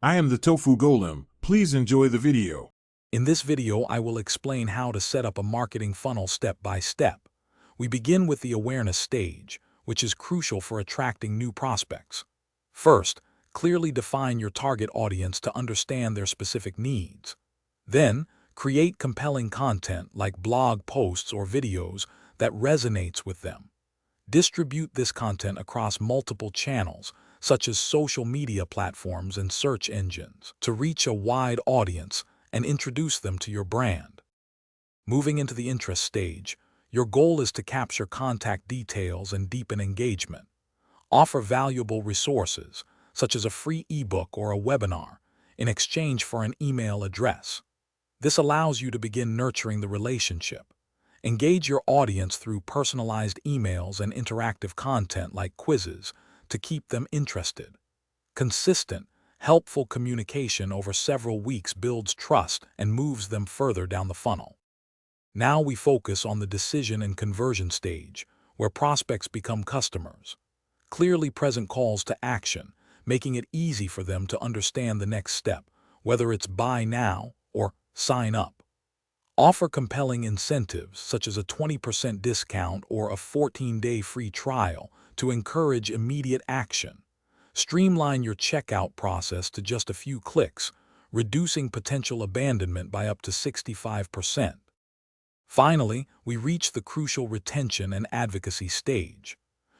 I am the Tofu Golem. Please enjoy the video. In this video, I will explain how to set up a marketing funnel step by step. We begin with the awareness stage, which is crucial for attracting new prospects. First, clearly define your target audience to understand their specific needs. Then, create compelling content like blog posts or videos that resonates with them. Distribute this content across multiple channels, such as social media platforms and search engines, to reach a wide audience and introduce them to your brand. Moving into the interest stage, your goal is to capture contact details and deepen engagement. Offer valuable resources, such as a free ebook or a webinar, in exchange for an email address. This allows you to begin nurturing the relationship. Engage your audience through personalized emails and interactive content like quizzes to keep them interested. Consistent, helpful communication over several weeks builds trust and moves them further down the funnel. Now we focus on the decision and conversion stage, where prospects become customers. Clearly present calls to action, making it easy for them to understand the next step, whether it's buy now or sign up. Offer compelling incentives such as a 20% discount or a 14-day free trial to encourage immediate action. Streamline your checkout process to just a few clicks, reducing potential abandonment by up to 65%. Finally, we reach the crucial retention and advocacy stage.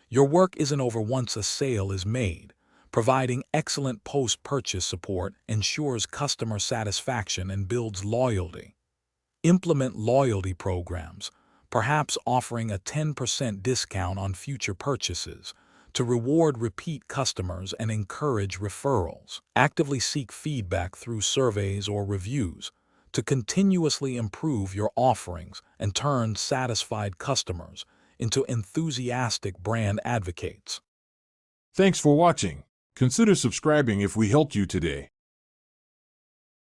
Your work isn't over once a sale is made. Providing excellent post-purchase support ensures customer satisfaction and builds loyalty. Implement loyalty programs, perhaps offering a 10% discount on future purchases, to reward repeat customers and encourage referrals. Actively seek feedback through surveys or reviews to continuously improve your offerings and turn satisfied customers into enthusiastic brand advocates. Thanks for watching. Consider subscribing if we helped you today.